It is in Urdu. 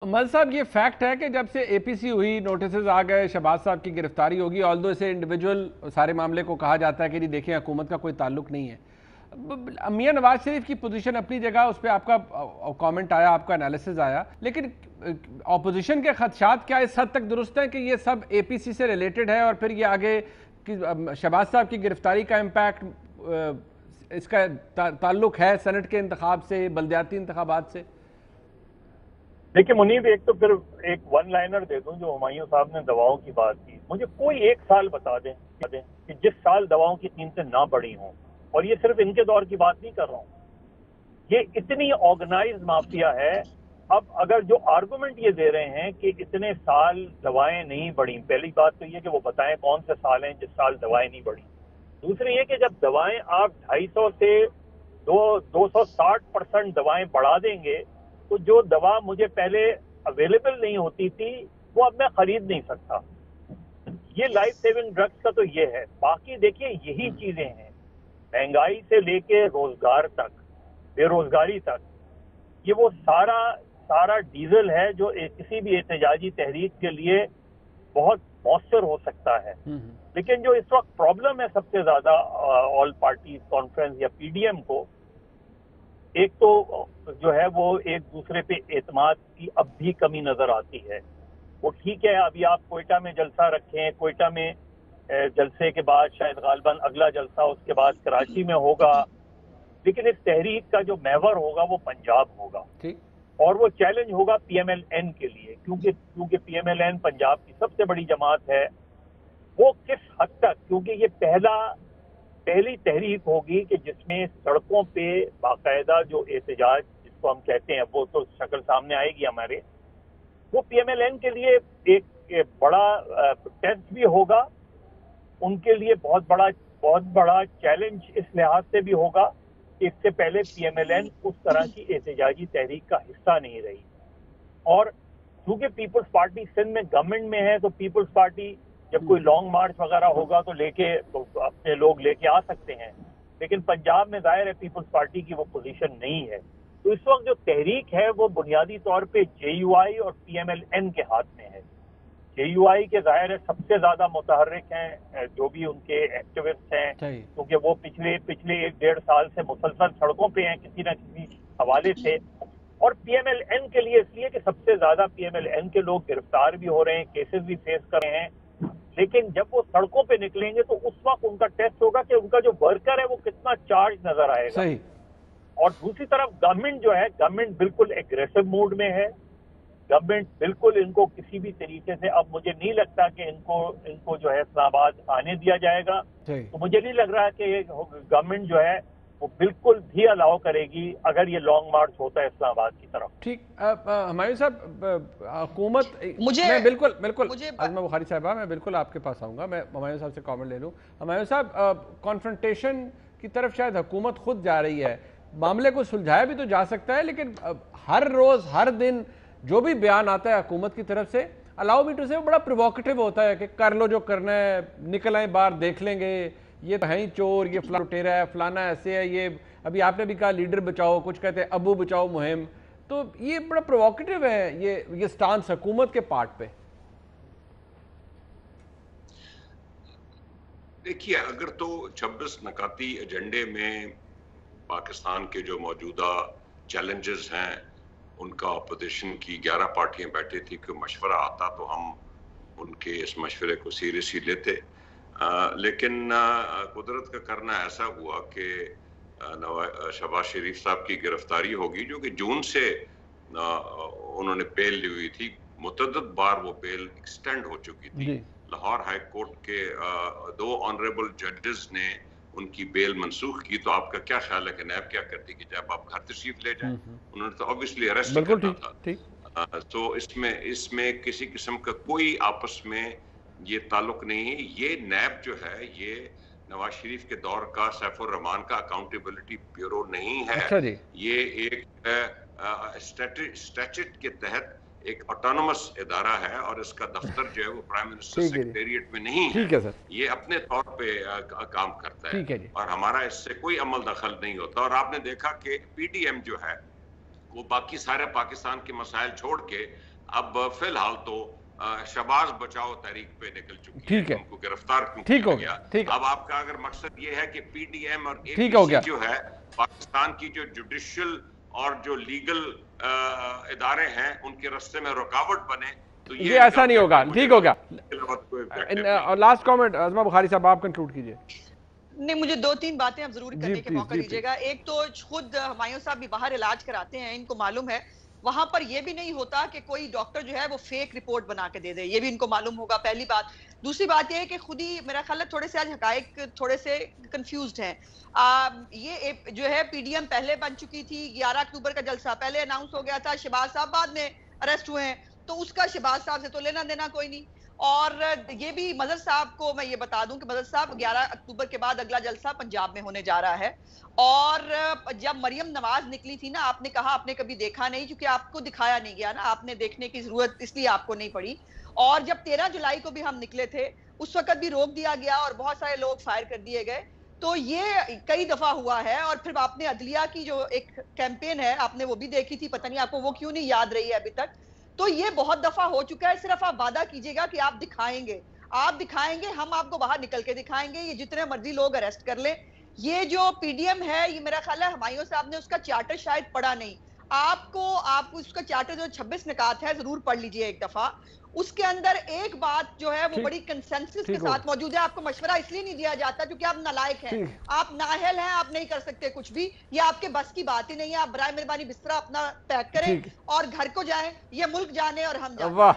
مل صاحب یہ فیکٹ ہے کہ جب سے اے پی سی ہوئی نوٹسز آ گئے شہباز صاحب کی گرفتاری ہوگی آلدو اسے انڈیویجول سارے معاملے کو کہا جاتا ہے کہ نہیں دیکھیں حکومت کا کوئی تعلق نہیں ہے میاں نواز شریف کی پوزیشن اپنی جگہ اس پہ آپ کا کامنٹ آیا آپ کا انالیسز آیا لیکن اپوزیشن کے خدشات کیا اس حد تک درست ہیں کہ یہ سب اے پی سی سے ریلیٹڈ ہے اور پھر یہ آگے شہباز صاحب کی گرفتاری کا امپیکٹ اس کا تعلق ہے سینٹ کے انتخاب سے بلدیاتی انتخابات سے؟ دیکھیں منیب ایک تو پھر ایک ون لائنر دے دوں جو ہمایوں صاحب نے دواؤں کی بات کی. مجھے کوئی ایک سال بتا دیں کہ جس سال دواؤں کی قیمتیں نہ بڑھی ہوں, اور یہ صرف ان کے دور کی بات نہیں کر رہا ہوں, یہ اتنی آرگنائز مافیا ہے. اب اگر جو آرگومنٹ یہ دے رہے ہیں کہ اتنے سال دوائیں نہیں بڑھی, پہلی بات تو یہ کہ وہ بتائیں کون سے سال ہیں جس سال دوائیں نہیں بڑھی. دوسری یہ کہ جب دوائیں آپ 250 سے 260% دوائیں بڑھا دیں گے تو جو دوا مجھے پہلے اویلیبل نہیں ہوتی تھی وہ اب میں خرید نہیں سکتا. یہ لائف سیونگ ڈرگز کا تو یہ ہے. باقی دیکھیے یہی چیزیں ہیں, مہنگائی سے لے کے روزگار تک, بے روزگاری تک, یہ وہ سارا ڈیزل ہے جو کسی بھی احتجاجی تحریک کے لیے بہت مؤثر ہو سکتا ہے. لیکن جو اس وقت پرابلم ہے سب سے زیادہ آل پارٹیز کانفرنس یا پی ڈی ایم کو, ایک تو جو ہے وہ ایک دوسرے پہ اعتماد کی اب بھی کمی نظر آتی ہے. وہ ٹھیک ہے ابھی آپ کوئٹہ میں جلسہ رکھیں, کوئٹہ میں جلسے کے بعد شاید غالباً اگلا جلسہ اس کے بعد کراچی میں ہوگا, لیکن اس تحریک کا جو محور ہوگا وہ پنجاب ہوگا, اور وہ چیلنج ہوگا پی ایم ایل این کے لیے, کیونکہ P M L N Punjab کی سب سے بڑی جماعت ہے. وہ کس حد تک, کیونکہ یہ پہلی تحریک ہوگی کہ جس میں سڑکوں پہ باقاعدہ جو احتجاج جس کو ہم کہتے ہیں وہ تو شکل سامنے آئے گی ہمارے, وہ پی ایم ایل این کے لیے ایک بڑا ٹیسٹ بھی ہوگا, ان کے لیے بہت بڑا چیلنج اس لحاظ سے بھی ہوگا کہ اس سے پہلے پی ایم ایل این اس طرح کی احتجاجی تحریک کا حصہ نہیں رہی. اور کیونکہ پیپلز پارٹی سندھ میں گورنمنٹ میں ہے تو پیپلز پارٹی جب کوئی لانگ مارچ وغیرہ ہوگا تو اپنے لوگ لے کے آ سکتے ہیں, لیکن پنجاب میں ظاہر ہے پیپلز پارٹی کی وہ پوزیشن نہیں ہے. تو اس وقت جو تحریک ہے وہ بنیادی طور پہ جے یو آئی اور پی ایم ایل این کے ہاتھ میں ہے. جے یو آئی کے ظاہر ہے سب سے زیادہ متحرک ہیں جو بھی ان کے ایکٹیوسٹ ہیں, کیونکہ وہ پچھلے 1.5 سال سے مسلسل سڑکوں پہ ہیں کسی نہ کسی حوالے سے. اور پی ایم ایل این کے لیے اس لیے کہ سب سے زیادہ پی ایم ایل این کے لوگ گرفتار بھی ہو رہے ہیں, کیسز بھی فیس کر رہے ہیں, لیکن جب وہ سڑکوں پہ نکلیں گے تو اس وقت ان کا ٹیسٹ ہوگا کہ ان کا جو ورکر ہے وہ کتنا چارج نظر آئے گا. اور دوسری طرف گورنمنٹ جو ہے, گورنمنٹ بالکل ایگریسو موڈ میں ہے. گورنمنٹ بالکل ان کو کسی بھی طریقے سے, اب مجھے نہیں لگتا کہ ان کو جو ہے اسلام آباد آنے دیا جائے گا. تو مجھے نہیں لگ رہا کہ گورنمنٹ جو ہے وہ بالکل بھی الاؤ کرے گی اگر یہ لانگ مارچ ہوتا ہے اسلام آباد کی طرف. ٹھیک, ہمایوں صاحب حکومت میں بالکل عظمہ بخاری صاحبہ میں بالکل آپ کے پاس آؤں گا, میں ہمایوں صاحب سے کامنٹ لے لوں. ہمایوں صاحب کانفرنٹیشن کی طرف شاید حکومت خود جا رہی ہے, معاملے کو سلجھایا بھی تو جا سکتا ہے, لیکن ہر روز ہر دن جو بھی بیان آتا ہے حکومت کی طرف سے الاؤ می ٹو سے وہ بڑا پرووکیٹو ہوتا ہے کہ کر لو جو کرنا ہے, نکل آئیں باہر دیکھ لیں گے, یہ تو ہے ہی چور, یہ فلانا لٹیرا ہے, فلانا ایسے ہے, یہ ابھی آپ نے بھی کہا لیڈر بچاؤ, کچھ کہتے ہیں ابو بچاؤ مہم, تو یہ بڑا پرووکیٹو ہے یہ سٹانس حکومت کے پارٹ پہ. دیکھیے اگر تو 26 نکاتی ایجنڈے میں پاکستان کے جو موجودہ چیلنجز ہیں ان کا اپوزیشن کی 11 پارٹیاں بیٹھے تھی کہ مشورہ آتا تو ہم ان کے اس مشورے کو سیریسلی لیتے, لیکن قدرت کا کرنا ایسا ہوا کہ شہباز شریف صاحب کی گرفتاری ہوگی جو کہ جون سے انہوں نے بیل لی ہوئی تھی, متعدد بار وہ بیل ایکسٹینڈ ہو چکی تھی. لاہور ہائی کورٹ کے 2 آنریبل ججز نے ان کی بیل منسوخ کی, تو آپ کا کیا خیال ہے کہ نیب کیا کرتی کہ جب آپ گھر تشریف لے جائیں؟ انہوں نے تو obviously arrest کرنا تھا. تو اس میں کسی قسم کا کوئی آپس میں یہ تعلق نہیں ہے. یہ نیب جو ہے یہ نواز شریف کے دور کا سیف الرحمان کا اکاؤنٹیبلٹی بیورو نہیں ہے. یہ ایک اسٹیچٹ کے تحت ایک آٹونومس ادارہ ہے, اور اس کا دفتر جو ہے وہ پرائم منسٹر سیکریٹریٹ میں نہیں ہے, یہ اپنے طور پہ کام کرتا ہے, اور ہمارا اس سے کوئی عمل دخل نہیں ہوتا. اور آپ نے دیکھا کہ پی ڈی ایم جو ہے وہ باقی سارے پاکستان کے مسائل چھوڑ کے اب فی الحال تو شہباز بچاؤ تحریک پہ نکل چکی ہے، ان کو گرفتار کیوں کیا گیا؟ اب آپ کا اگر مقصد یہ ہے کہ پی ڈی ایم اور اے پی سی جو ہے پاکستان کی جو جوڈیشل اور جو لیگل ادارے ہیں ان کے راستے میں رکاوٹ بنے، تو یہ ایسا نہیں ہوگا. ٹھیک ہو گیا. اور لاسٹ کامنٹ عظمہ بخاری صاحب آپ کنکلوڈ کیجئے. نہیں، مجھے 2-3 باتیں اب ضرور کرنے کے موقع دیجیے گا. ایک تو خود ہمایوں صاحب بھی باہر علاج کراتے ہیں، ان کو معلوم ہے وہاں پر یہ بھی نہیں ہوتا کہ کوئی ڈاکٹر جو ہے وہ فیک رپورٹ بنا کے دے دے، یہ بھی ان کو معلوم ہوگا، پہلی بات. دوسری بات یہ ہے کہ خود ہی میرا خیال ہے تھوڑے سے آج حقائق تھوڑے سے کنفیوزڈ ہیں. یہ جو ہے پی ڈی ایم پہلے بن چکی تھی، 11 اکتوبر کا جلسہ پہلے اناؤنس ہو گیا تھا، شہباز صاحب بعد میں اریسٹ ہوئے ہیں، تو اس کا شہباز صاحب سے تو لینا دینا کوئی نہیں. اور یہ بھی مظہر صاحب کو میں یہ بتا دوں کہ مظہر صاحب 11 اکتوبر کے بعد اگلا جلسہ پنجاب میں ہونے جا رہا ہے. اور جب مریم نواز نکلی تھی نا، آپ نے کہا آپ نے کبھی دیکھا نہیں، کیونکہ آپ کو دکھایا نہیں گیا نا، آپ نے دیکھنے کی ضرورت اس لیے آپ کو نہیں پڑی. اور جب 13 جولائی کو بھی ہم نکلے تھے اس وقت بھی روک دیا گیا اور بہت سارے لوگ فائر کر دیے گئے. تو یہ کئی دفعہ ہوا ہے. اور پھر آپ نے عدلیہ کی جو ایک کیمپین ہے آپ نے وہ بھی دیکھی تھی، پتہ نہیں آپ کو وہ کیوں نہیں یاد رہی ہے ابھی تک. تو یہ بہت دفعہ ہو چکا ہے. صرف آپ وعدہ کیجئے گا کہ آپ دکھائیں گے، ہم آپ کو باہر نکل کے دکھائیں گے. یہ جتنے مرضی لوگ اریسٹ کر لیں. یہ جو پی ڈی ایم ہے، یہ میرا خیال ہے ہمایوں صاحب نے اس کا چارٹر شاید پڑھا نہیں. آپ کو اس کا چارٹر جو 26 نکات ہے ضرور پڑھ لیجئے ایک دفعہ. اس کے اندر ایک بات جو ہے وہ بڑی کنسنسس کے ساتھ موجود ہے. آپ کو مشورہ اس لیے نہیں دیا جاتا کیونکہ آپ نالائق ہیں، آپ نااہل ہیں، آپ نہیں کر سکتے کچھ بھی، یہ آپ کے بس کی بات ہی نہیں ہے. آپ برائے مہربانی بستر اپنا پیک کریں اور گھر کو جائیں. یہ ملک جانے اور ہم جانے.